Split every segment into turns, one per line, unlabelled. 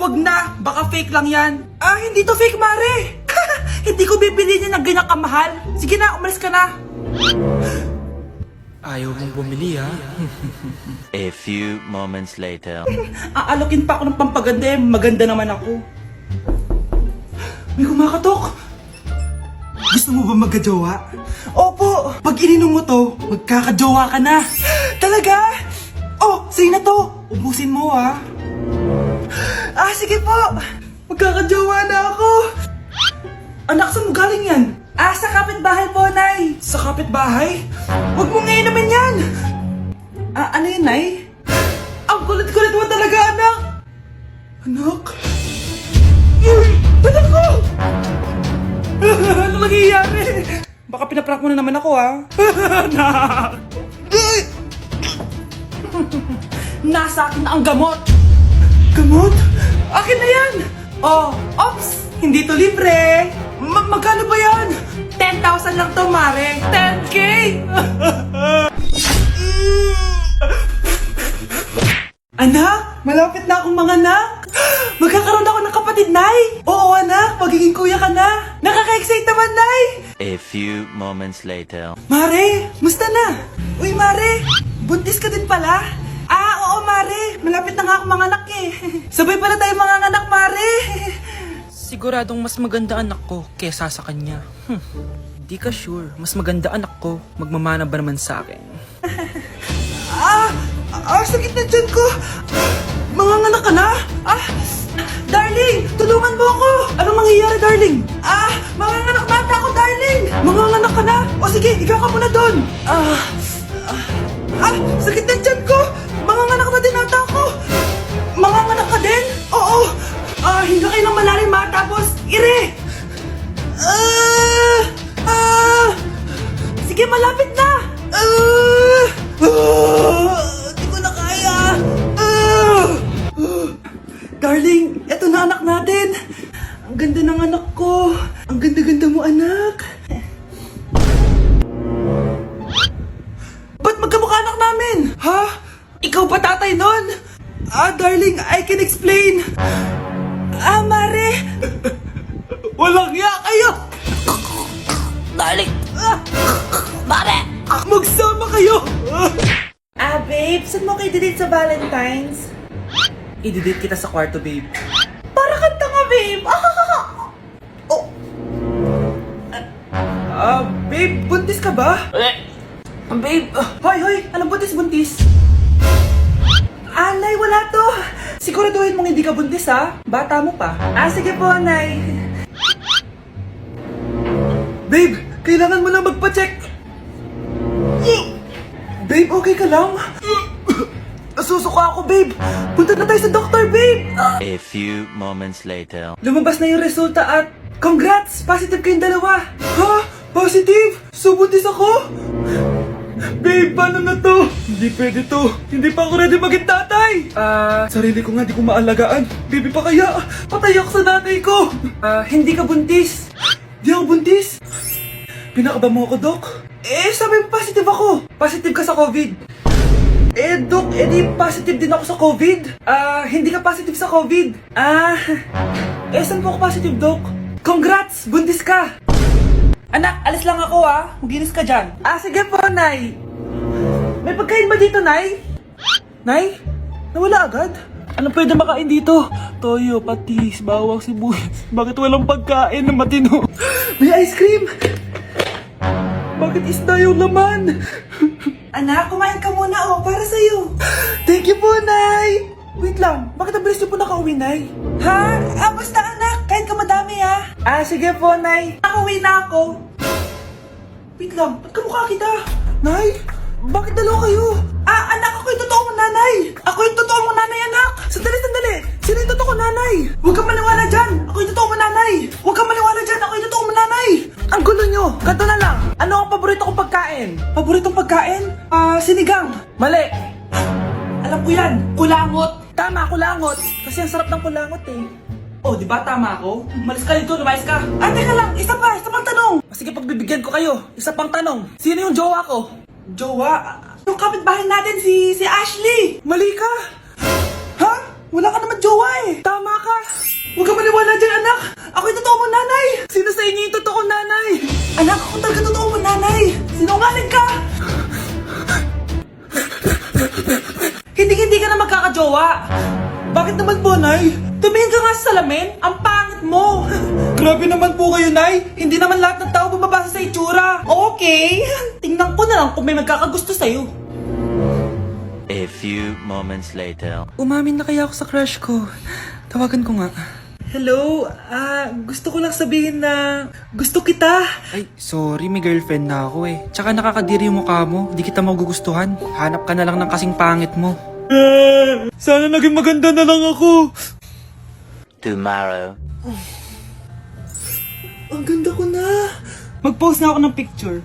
wag na. Baka fake lang yan. Hindi to fake, Mare. Hindi ko bibili niya ng ganyan kamahal. Sige na, umalis ka na. Ayaw mong bumili, ha?
A few moments later.
Aalokin pa ako ng pampaganda, maganda naman ako. May kumakatok. Gusto mo ba magkajowa? Opo! Pag ininom mo to, magkakajowa ka na. Talaga? Oh, sige na to. Ubusin mo, ha? Sige po. Magkakajowa na ako. Anak, saan mo galing yan? Sa kapitbahay po, Nay. Sa kapitbahay? Huwag mo nga inumin yan. Ano yun, Nay? Ang kulit-kulit mo talaga, anak. Anak? Uy! Anak ko! Ano nangyayari? Baka pinaprank mo na naman ako, ha? Anak! Nasa akin na ang gamot! Gamot? Akin na yan! Ops! Hindi to libre! Magkano ba yan? 10,000 lang to, Mare! 10K! Anak! Malapit na akong manganak! Magkakaroon ako ng kapatid, Nay! Oo, anak! Magiging kuya ka na! Nakaka-excite naman, Nay!
A few moments later.
Mare! Musta na? Uy, Mare! Buntis ka din pala? Oo, Mare! Malapit na nga akong manganak eh! Sabay pala tayo manganganak, Mare! Siguradong mas maganda anak ko kesa sa kanya. Di ka sure. Mas maganda anak ko. Magmamana ba naman sa akin? Sakit na dyan ko! Manganganak ka na? Darling! Tulungan mo ako! Anong mangyayari, darling? Manganganak mata ako, darling! Manganganak ka na? O sige, ikaw ka muna doon! Sakit na dyan ko! Manganganak na din ata ako! Manganganak ka din? Oo! Hinga kayo ng malalim, ha? Tapos, ire! Sige, malapit na! Di ko na kaya! Darling, eto na anak natin! Ang ganda ng anak ko! Ang ganda-ganda mo, anak! Ba't magkamukha anak namin? Ha? Ikaw ba tatay nun? Darling, I can explain! Mare! Walang ya kayo!
Darling! Mare!
Magsama kayo! Babe, saan mo kayo didate sa Valentine's? I-didate kita sa kwarto, babe. Para kang tanga, babe! Babe, buntis ka ba?
Babe!
Hoy! Anong buntis? Nay, wala to! Siguraduhin mong hindi ka buntis, ha? Bata mo pa. Sige po, Nay. Babe, kailangan mo na magpa-check. Babe, okay ka lang? Nasusuka ako, babe. Punta na tayo sa doktor, babe.
A few moments later.
Lumabas na yung resulta at congrats! Positive kayong dalawa. Ha? Positive? So, buntis ako? Babe, paano na to? Hindi pwede to. Hindi pa ako ready maging tatay. Sarili ko nga di ko maalagaan. Baby pa kaya? Patay ako sa nanay ko. Hindi ka buntis. Di ako buntis? Pinakaba mo ako, Dok? Sabi mo positive ako. Positive ka sa COVID. Dok, di positive din ako sa COVID. Hindi ka positive sa COVID. Saan po ako positive, Dok? Congrats! Buntis ka! Anak, alis lang ako, Maginis ka dyan. Sige po, Nay. May pagkain ba dito, Nay? Nay? Nawala agad? Ano pwede makain dito? Toyo, patis, bawang, sibuyas. Bakit walang pagkain na matino? May ice cream! Bakit isda yung laman? Anak, kumain ka muna, para sa'yo. Thank you po, Nay! Wait lang, bakit ang bilis niyo po nakauwi, Nay? Basta anak, kain ka madami, sige po, Nay. Nakauwi na ako. Wait lang, ba't kamukha kita? Nay, bakit dalawa kayo? Anak, ako yung totoo mong nanay. Ako yung totoo mong nanay, anak. Sandali. Sino yung totoo mong nanay? Huwag kang maniwala dyan. Ako yung totoo mong nanay. Huwag kang maniwala dyan. Ako yung totoo mong nanay. Ang gulo nyo. Ganto na lang. Ano ang paborito kong pagkain? Paboritong pagkain? Sinigang. Mali. Alam ko yan. Kulangot. Tama, kulangot. Kasi ang sarap ng kulangot eh. Di ba tama ako? Malis ka dito, lumayas ka. Teka lang, isa pang tanong. Sige, pagbibigyan ko kayo. Isa pang tanong. Sino yung jowa ko? Jowa? Yung kapitbahay natin, si Ashley. Mali ka. Ha? Wala ka naman jowa eh. Tama ka. dyan, anak! Ako yung totoo mong nanay! Sino sa inyo yung totoo nanay? Anak, ako talaga totoo mong nanay! Sinungaling ka! Hindi ka na magkakajowa! Bakit naman po, Nay? Tumingin ka nga sa salamin! Ang pangit mo! Grabe naman po kayo, Nay! Hindi naman lahat ng tao bumabasa sa itsura! Okay! Tingnan ko na lang kung may magkakagusto sa'yo.
A few moments later.
Umamin na kaya ako sa crush ko. Tawagan ko nga. Hello, gusto ko lang sabihin na gusto kita. Ay, sorry, may girlfriend na ako eh. Tsaka nakakadiri yung mukha mo, di kita magugustuhan. Hanap ka na lang ng kasing pangit mo. Sana naging maganda na lang ako.
Tomorrow.
Ang ganda ko na. Mag-post na ako ng picture.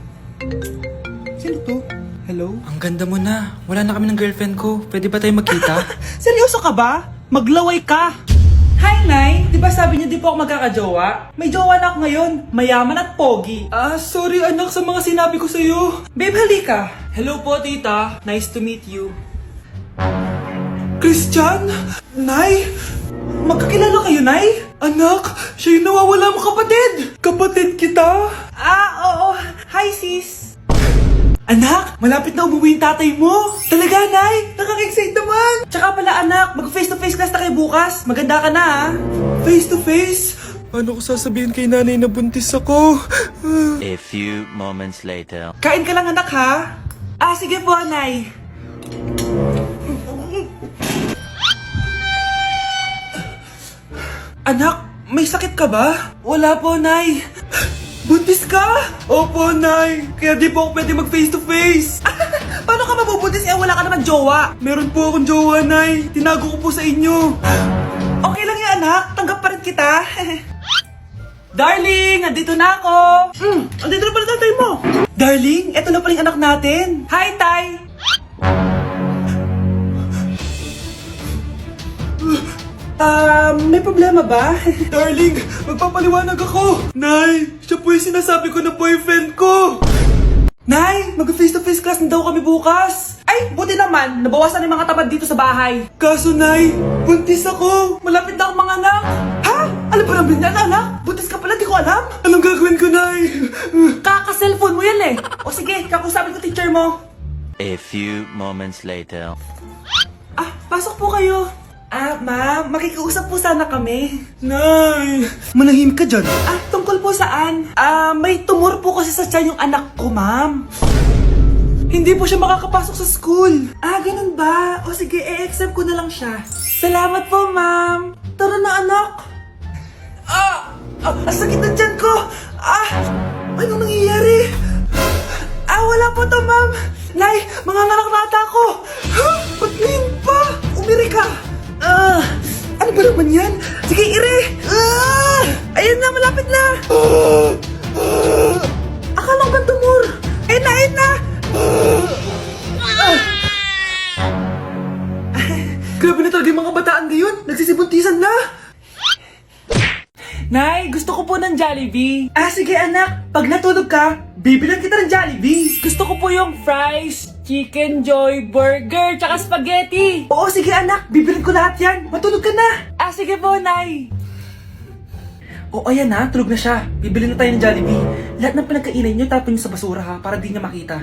Sino to? Hello? Ang ganda mo na. Wala na kami ng girlfriend ko. Pwede ba tayo magkita? Seryoso ka ba? Maglaway ka. Hi, Nay! Di ba sabi niyo di po ako magkakajowa? May jowa na ako ngayon, mayaman at pogi. Sorry anak sa mga sinabi ko sa'yo. Babe, halika. Hello po, tita. Nice to meet you. Christian? Nay? Magkakilala kayo, Nay? Anak, siya yung nawawala mo kapatid. Kapatid kita? Oo. Hi, sis. Anak, malapit na umuwi yung tatay mo. Talaga, Nay? Nakaka-excite naman. Tsaka pala, anak, mag-face-to-face class na kayo bukas. Maganda ka na, ha? Face-to-face? Paano ko sasabihin kay nanay na buntis ako?
A few moments later.
Kain ka lang, anak, ha? Sige po, Nay. Anak, may sakit ka ba? Wala po, Nay. Buntis ka? Opo, Nay. Kaya di po ako pwede mag-face-to-face. Paano ka mabubuntis wala ka naman jowa? Meron po akong jowa, Nay. Tinago ko po sa inyo. Okay lang yan, anak. Tanggap pa rin kita. Darling, andito na ako. Andito na pala tatay mo. Darling, eto na pala yung anak natin. Hi, Tay. May problema ba? Darling, magpapaliwanag ako. Nay, siya po yung sinasabi ko na boyfriend ko. Nay, mag-face-to-face class na daw kami bukas. Ay, buti naman, nabawasan yung mga tamad dito sa bahay. Kaso, Nay, buntis ako. Malapit na akong mga anak. Ha? Alam ba naman yan, anak? Buntis ka pala, di ko alam. Anong gagawin ko, Nay? Kaka-cellphone mo yan eh. O sige, kakusapin ko teacher mo.
A few moments later.
Pasok po kayo. Ma'am, makikiusap po sana kami. Nay, manahim ka dyan. Tungkol po saan? May tumor po kasi sa tiyan yung anak ko, ma'am. Hindi po siya makakapasok sa school. Ganun ba? O sige, i-accept ko na lang siya. Salamat po, ma'am. Tara na, anak. Ang sakit na tiyan ko. Anong nangyayari? Wala po to, ma'am. Nay, mga nata ko. Ba't ngayon pa? Umiri ka. Ano ba naman yan? Sige, ire! Ayun na, malapit na! Akala ko ba tumor? Ayun na! Grabe na talaga yung mga bataan ngayon! Nagsisibuntisan na! Nay, gusto ko po ng Jollibee. Sige anak, pag natulog ka, bibilan kita ng Jollibee. Gusto ko po yung fries, chicken joy, burger, tsaka spaghetti. Oo, sige anak, bibilan ko lahat yan. Matulog ka na. Sige po, Nay. Ayan na, tulog na siya. Bibili na tayo ng Jollibee. Lahat ng pinagkainan niyo, tapon niyo sa basura ha, para di niya makita.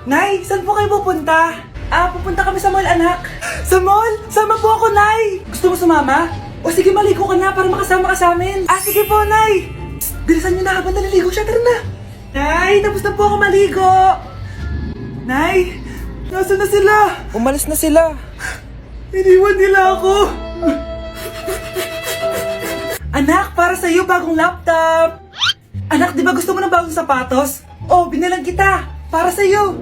Nay, saan po kayo pupunta? Pupunta kami sa mall, anak. Sa mall? Sama po ako, Nay. Gusto mo sumama? O sige, maligo ka na para makasama ka sa amin. Sige po, Nay. Psst, bilisan niyo na habang naliligo siya. Tara na. Nay, tapos na po ako maligo. Nay, nasaan na sila? Umalis na sila. Iniwan nila ako. Anak, para sa'yo bagong laptop. Anak, di ba gusto mo ng bagong sapatos? Binilang kita. Para sa'yo.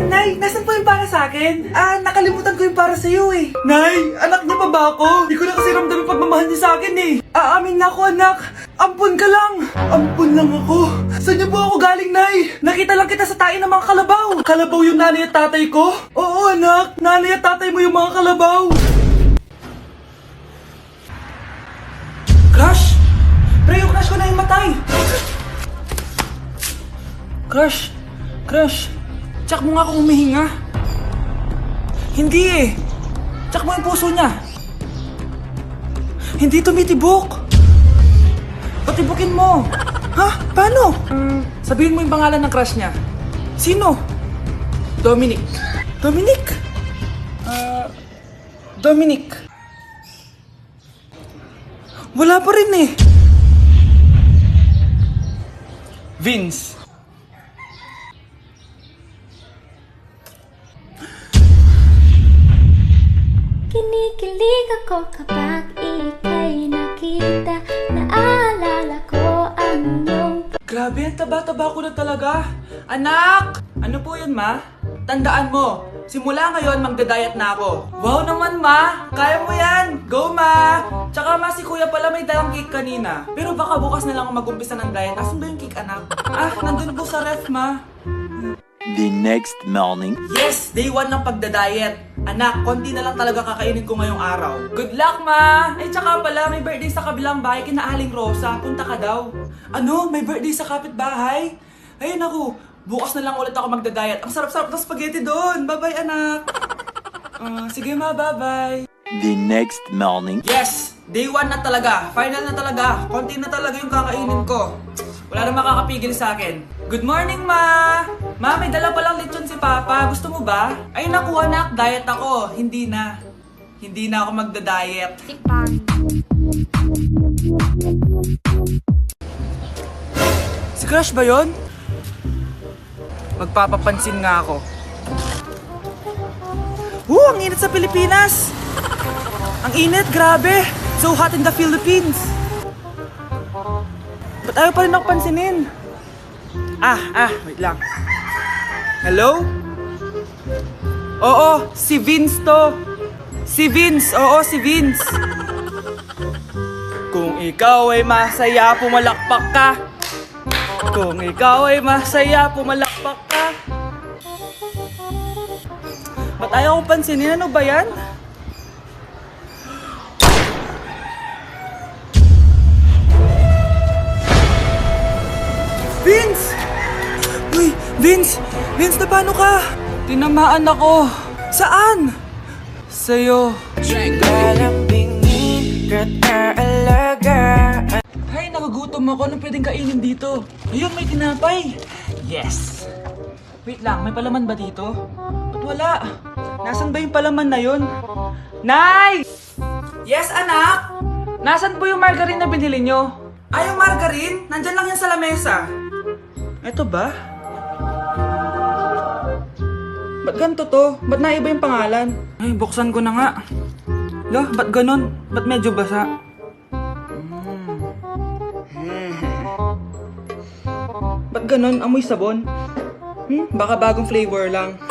Nay, nasan po yung para sa akin? Nakalimutan ko yung para sa'yo eh. Nay, anak niya pa ba ako? Di ko na kasi ramdam yung pagmamahal niya sa akin eh. Aamin na ako, anak. Ampun ka lang. Ampun lang ako. Saan niyo po ako galing, Nay? Nakita lang kita sa tain ng mga kalabaw. Kalabaw yung nanay at tatay ko? Oo, anak. Nanay at tatay mo yung mga kalabaw. Crush? Pre, yung crush ko na yung matay. Crush? Tsak mo nga kung humihinga. Hindi eh. Tsak mo yung puso niya. Hindi tumitibok. Patibukin mo. Ha? Paano? Sabihin mo yung pangalan ng crush niya. Sino? Dominic. Dominic? Dominic. Wala pa rin eh. Vince.
Kinikilig ako kapag ika'y nakita. Naalala ko ang iyong
Grabe, ang taba-taba ko na talaga. Anak! Ano po yun, ma? Tandaan mo, simula ngayon magda-diet na ako. Wow naman, ma! Kaya mo yan! Go, ma! Tsaka ma, si kuya pala may dalang cake kanina. Pero baka bukas na lang ako mag-umpisa ng diet. Asan ba yung cake, anak? Nandun po sa ref, ma.
The next morning.
Yes! Day 1 ng pagda-diet. Anak, konti na lang talaga kakainin ko ngayong araw. Good luck, ma! Ay, tsaka pala, may birthday sa kabilang bahay kina Aling Rosa. Punta ka daw. Ano? May birthday sa kapitbahay? Ayun ako, bukas na lang ulit ako magda-diet. Ang sarap-sarap ng spaghetti doon. Bye-bye, anak. Sige, ma, bye-bye.
The next morning.
Yes! Day 1 na talaga. Final na talaga. Konti na talaga yung kakainin ko. Wala na makakapigil sa akin. Good morning, ma! Ma, may dala palang lechon si Papa. Gusto mo ba? Ay, naku, anak. Diet ako. Hindi na. Hindi na ako magda-diet. Si Crush ba yun? Magpapapansin nga ako. Ang init sa Pilipinas! Ang init, grabe! So hot in the Philippines! Ba't ayaw pa rin ako pansinin? Wait lang. Hello? Oo, si Vince to. Si Vince, oo, si Vince. Kung ikaw ay masaya, pumalakpak ka. Kung ikaw ay masaya, pumalakpak ka. Ba't ayaw kong pansinin? Ano ba yan? Vince! Uy, Vince! Vince, na paano ka? Tinamaan ako. Saan? Sa'yo. Ay, nagugutom ako. Anong pwedeng kainin dito? Ayun, may tinapay. Yes. Wait lang, may palaman ba dito? Ba't wala? Nasaan ba yung palaman na yun? Nay! Yes, anak? Nasaan po yung margarine na binili nyo? Yung margarine? Nandyan lang yan sa lamesa. Eto ba? Ba't ganito to? Ba't naiba yung pangalan? Ay, buksan ko na nga. Lo, ba't ganon? Ba't medyo basa? Ba't ganon? Amoy sabon? Baka bagong flavor lang.